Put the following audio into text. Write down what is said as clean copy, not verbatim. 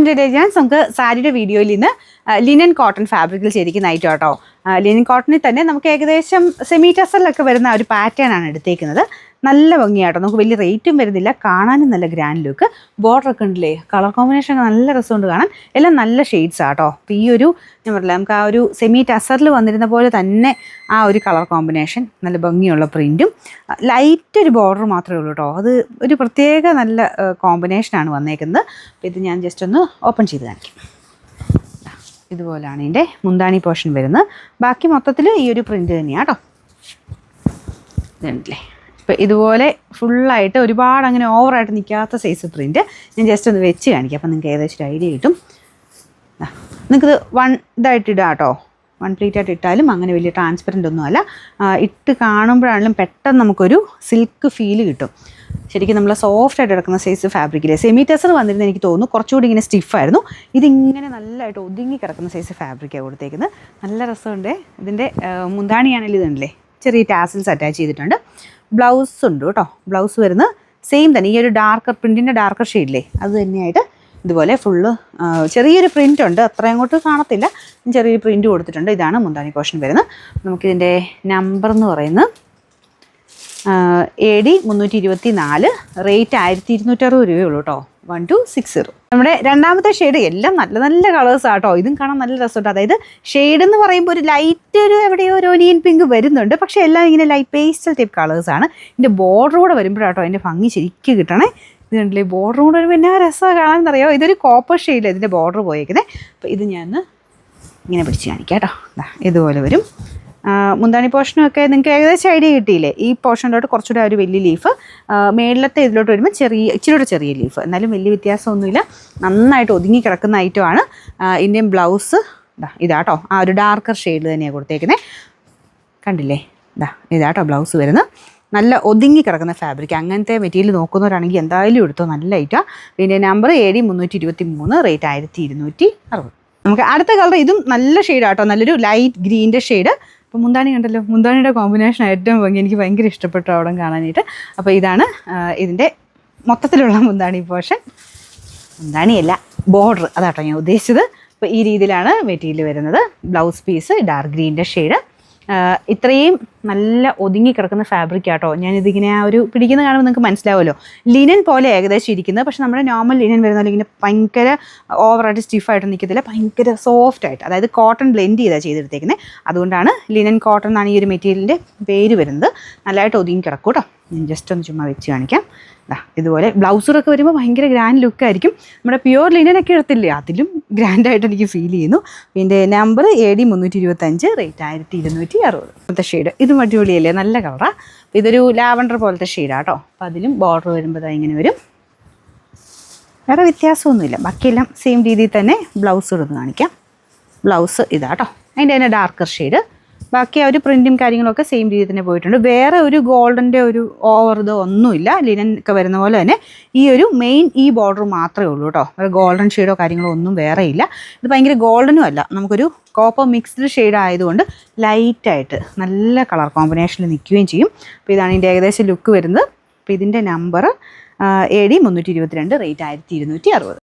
Congratulations. നമുക്ക് സാരിയുടെ വീഡിയോയിൽ നിന്ന് ലിനൻ കോട്ടൺ ഫാബ്രിക്കിൽ ശരിക്കും നൈറ്റ് കേട്ടോ. ലിനൻ കോട്ടണിൽ തന്നെ നമുക്ക് ഏകദേശം സെമി ടസറിലൊക്കെ വരുന്ന ഒരു പാറ്റേൺ ആണ് എടുത്തേക്കുന്നത്. നല്ല ഭംഗിയാട്ടോ, നമുക്ക് വലിയ റേറ്റും വരുന്നില്ല, കാണാനും നല്ല ഗ്രാൻഡ് ലുക്ക്. ബോർഡറൊക്കെ ഉണ്ടല്ലേ, കളർ കോമ്പിനേഷൻ ഒക്കെ നല്ല രസമുണ്ട് കാണാൻ. എല്ലാം നല്ല ഷെയ്ഡ്സ് ആട്ടോ. അപ്പോൾ ഈ ഒരു ഞാൻ പറഞ്ഞില്ല, നമുക്ക് ആ ഒരു സെമി ടസറിൽ വന്നിരുന്ന പോലെ തന്നെ ആ ഒരു കളർ കോമ്പിനേഷൻ, നല്ല ഭംഗിയുള്ള പ്രിൻറ്റും ലൈറ്റ് ഒരു ബോർഡർ മാത്രമേ ഉള്ളൂ കേട്ടോ. അത് ഒരു പ്രത്യേക നല്ല കോമ്പിനേഷനാണ് വന്നേക്കുന്നത്. അപ്പോൾ ഇത് ഞാൻ ജസ്റ്റ് ഒന്ന് ഓപ്പൺ ചെയ്ത് കാണിക്കാം. ഇതുപോലെയാണ് ഇതിൻ്റെ മുന്താണി പോർഷൻ വരുന്നത്. ബാക്കി മൊത്തത്തിൽ ഈ ഒരു പ്രിൻറ്റ് തന്നെയാണ് കേട്ടോ. ഇതുണ്ടല്ലേ, ഇപ്പോൾ ഇതുപോലെ ഫുള്ളായിട്ട് ഒരുപാട് അങ്ങനെ ഓവറായിട്ട് നിൽക്കാത്ത സൈസ് പ്രിൻറ്റ് ഞാൻ ജസ്റ്റ് ഒന്ന് വെച്ച് കാണിക്കാം. അപ്പോൾ നിങ്ങൾക്ക് ഏകദേശം ഒരു ഐഡിയ കിട്ടും. നിങ്ങൾക്കിത് ഇതായിട്ട് ഇടാം കേട്ടോ. വൺ പ്ലീറ്റായിട്ട് ഇട്ടാലും അങ്ങനെ വലിയ ട്രാൻസ്പെറൻ്റ് ഒന്നുമല്ല. ഇട്ട് കാണുമ്പോഴാണെങ്കിലും പെട്ടെന്ന് നമുക്കൊരു സിൽക്ക് ഫീല് കിട്ടും. ശരിക്കും നമ്മൾ സോഫ്റ്റായിട്ട് കിടക്കുന്ന സൈസ് ഫാബ്രിക്കിലെ സെമി ടെസർ വന്നിരുന്നത് എനിക്ക് തോന്നുന്നു കുറച്ചുകൂടി ഇങ്ങനെ സ്റ്റിഫായിരുന്നു. ഇതിങ്ങനെ നല്ലതായിട്ട് ഒതുങ്ങി കിടക്കുന്ന സൈസ് ഫാബ്രിക്കാണ് കൊടുത്തേക്കുന്നത്. നല്ല രസമുണ്ട്. ഇതിൻ്റെ മുന്താണിയാണെങ്കിൽ ഇതുണ്ടല്ലേ, ചെറിയ ടാസിൽസ് അറ്റാച്ച് ചെയ്തിട്ടുണ്ട്. ബ്ലൗസ് ഉണ്ട് കേട്ടോ. ബ്ലൗസ് വരുന്നത് സെയിം തന്നെ, ഈ ഒരു ഡാർക്കർ പ്രിൻറ്റിൻ്റെ ഡാർക്കർ ഷെയ്ഡില്ലേ അത് തന്നെയായിട്ട് ഇതുപോലെ ഫുള്ള് ചെറിയൊരു പ്രിൻ്റ് ഉണ്ട്, അത്ര അങ്ങോട്ട് കാണത്തില്ല, ചെറിയൊരു പ്രിൻ്റ് കൊടുത്തിട്ടുണ്ട്. ഇതാണ് മുന്താണി പോർഷൻ വരുന്നത്. നമുക്കിതിൻ്റെ നമ്പർ എന്ന് പറയുന്നത് AD 324, റേറ്റ് 1260 രൂപയുള്ളൂ കേട്ടോ. 1260. നമ്മുടെ രണ്ടാമത്തെ ഷെയ്ഡ് എല്ലാം നല്ല നല്ല കളേഴ്സ് ആട്ടോ. ഇതും കാണാൻ നല്ല രസമുണ്ട്. അതായത് ഷെയ്ഡ് എന്ന് പറയുമ്പോൾ ഒരു ലൈറ്റ് ഒരു എവിടെയോ ഒരു ഒനിയൻ പിങ്ക് വരുന്നുണ്ട്, പക്ഷേ എല്ലാം ഇങ്ങനെ ലൈറ്റ് പേസ്റ്റൽ ടൈപ്പ് കളേഴ്സാണ്. ഇതിൻ്റെ ബോർഡർ കൂടെ വരുമ്പോഴാട്ടോ അതിൻ്റെ ഭംഗി ശരിക്കും കിട്ടണേ. ഇത് കണ്ടില്ലേ, ബോർഡർ കൂടെ വരുമ്പോൾ എന്നാ രസമാണ് കാണാനെന്നറിയോ. ഇതൊരു കോപ്പർ ഷെയ്ഡിൽ ഇതിൻ്റെ ബോർഡർ പോയേക്കുന്നത്. അപ്പോൾ ഇത് ഞാൻ ഇങ്ങനെ പിടിച്ച് കാണിക്കാം കേട്ടോ. ഇതുപോലെ വരും. മുന്താണി പോർഷനൊക്കെ നിങ്ങൾക്ക് ഏകദേശം ഐഡിയ കിട്ടിയില്ലേ. ഈ പോർഷനിലോട്ട് കുറച്ചുകൂടെ ഒരു വലിയ ലീഫ്, മേളിലത്തെ ഇതിലോട്ട് വരുമ്പോൾ ഇച്ചിരി ചെറിയ ലീഫ്, എന്നാലും വലിയ വ്യത്യാസമൊന്നുമില്ല. നന്നായിട്ട് ഒതുങ്ങി കിടക്കുന്ന ഐറ്റമാണ്. ഇന്ത്യൻ ബ്ലൗസ് ഇതാട്ടോ, ആ ഒരു ഡാർക്കർ ഷെയ്ഡ് തന്നെയാണ് കൊടുത്തേക്കുന്നത്. കണ്ടില്ലേ, ഇതാട്ടോ ബ്ലൗസ് വരുന്നത്. നല്ല ഒതുങ്ങി കിടക്കുന്ന ഫാബ്രിക്. അങ്ങനത്തെ മെറ്റീരിയൽ നോക്കുന്നവരാണെങ്കിൽ എന്തായാലും എടുത്തോ, നല്ല ഐറ്റാണ്. പിന്നെ നമ്പർ AD 323, റേറ്റ് 1260. നമുക്ക് അടുത്ത കളർ, ഇതും നല്ല ഷെയ്ഡാട്ടോ, നല്ലൊരു ലൈറ്റ് ഗ്രീൻ്റെ ഷെയ്ഡ്. അപ്പോൾ മുന്താണി കണ്ടല്ലോ, മുന്താണിയുടെ കോമ്പിനേഷൻ ഏറ്റവും ഭംഗി, എനിക്ക് ഭയങ്കര ഇഷ്ടപ്പെട്ടു അവിടെ കാണാനായിട്ട്. അപ്പോൾ ഇതാണ് ഇതിൻ്റെ മൊത്തത്തിലുള്ള മുന്താണി പോർഷൻ. മുന്താണിയല്ല, ബോർഡർ അതാട്ടോ ഞാൻ ഉദ്ദേശിച്ചത്. അപ്പോൾ ഈ രീതിയിലാണ് മെറ്റീരിയൽ വരുന്നത്. ബ്ലൗസ് പീസ് ഡാർക്ക് ഗ്രീൻ്റെ ഷെയ്ഡ്. ഇത്രയും നല്ല ഒതുങ്ങി കിടക്കുന്ന ഫാബ്രിക് ആട്ടോ. ഞാനിതിങ്ങനെ ആ ഒരു പിടിക്കുന്ന കാണുമ്പോൾ നിങ്ങൾക്ക് മനസ്സിലാവുമല്ലോ, ലിനൻ പോലെ ഏകദേശം ഇരിക്കുന്നത്. പക്ഷെ നമ്മുടെ നോർമൽ ലിനൻ വരുന്ന ഇങ്ങനെ ഭയങ്കര ഓവറായിട്ട് സ്റ്റിഫായിട്ട് നിൽക്കത്തില്ല, ഭയങ്കര സോഫ്റ്റായിട്ട്, അതായത് കോട്ടൺ ബ്ലെൻഡ് ചെയ്താണ് ചെയ്തെടുത്തേക്കുന്നത്. അതുകൊണ്ടാണ് ലിനൻ കോട്ടൺ എന്നാണ് ഈ ഒരു മെറ്റീരിയലിൻ്റെ പേര് വരുന്നത്. നല്ലതായിട്ട് ഒതുങ്ങി കിടക്കും കേട്ടോ. ഞാൻ ജസ്റ്റ് ഒന്ന് ചുമ്മാ വെച്ച് കാണിക്കാം. ഇതുപോലെ ബ്ലൗസറൊക്കെ വരുമ്പോൾ ഭയങ്കര ഗ്രാൻഡ് ലുക്കായിരിക്കും. നമ്മുടെ പ്യുവർ ലിനനൊക്കെ എടുത്തില്ലേ, അതിലും ഗ്രാൻഡായിട്ട് എനിക്ക് ഫീൽ ചെയ്യുന്നു. പിന്നെ നമ്പർ AD 325, റേറ്റ് 1260. ഇപ്പോഴത്തെ ഷെയ്ഡ് ഇതും അടിപൊളിയല്ലേ, നല്ല കളറാണ്. ഇതൊരു ലാവണ്ടർ പോലത്തെ ഷെയ്ഡാണ് കേട്ടോ. അപ്പോൾ അതിലും ബോർഡർ വരുമ്പോൾ ഇങ്ങനെ വരും. വേറെ വ്യത്യാസമൊന്നുമില്ല, ബാക്കിയെല്ലാം സെയിം രീതിയിൽ തന്നെ. ബ്ലൗസ് എടുത്ത് കാണിക്കാം. ബ്ലൗസ് ഇതാട്ടോ, അതിൻ്റെ തന്നെ ഡാർക്കർ ഷെയ്ഡ്. ബാക്കി ആ ഒരു പ്രിൻറ്റും കാര്യങ്ങളൊക്കെ സെയിം രീതിയിൽ തന്നെ പോയിട്ടുണ്ട്. വേറെ ഒരു ഗോൾഡൻ്റെ ഒരു ഓവർ ഇതോ ഒന്നുമില്ല. ലിനൻ ഒക്കെ വരുന്ന പോലെ തന്നെ ഈ ഒരു മെയിൻ ഈ ബോർഡർ മാത്രമേ ഉള്ളൂ കേട്ടോ. വേറെ ഗോൾഡൻ ഷെയ്ഡോ കാര്യങ്ങളോ ഒന്നും വേറെ ഇല്ല. ഇത് ഭയങ്കര ഗോൾഡനും അല്ല, നമുക്കൊരു കോപ്പർ മിക്സ്ഡ് ഷെയ്ഡ് ആയതുകൊണ്ട് ലൈറ്റായിട്ട് നല്ല കളർ കോമ്പിനേഷനിൽ നിൽക്കുകയും ചെയ്യും. അപ്പോൾ ഇതാണ് ഇതിൻ്റെ ഏകദേശം ലുക്ക് വരുന്നത്. അപ്പോൾ ഇതിൻ്റെ നമ്പർ AD 322, റേറ്റ് 1260.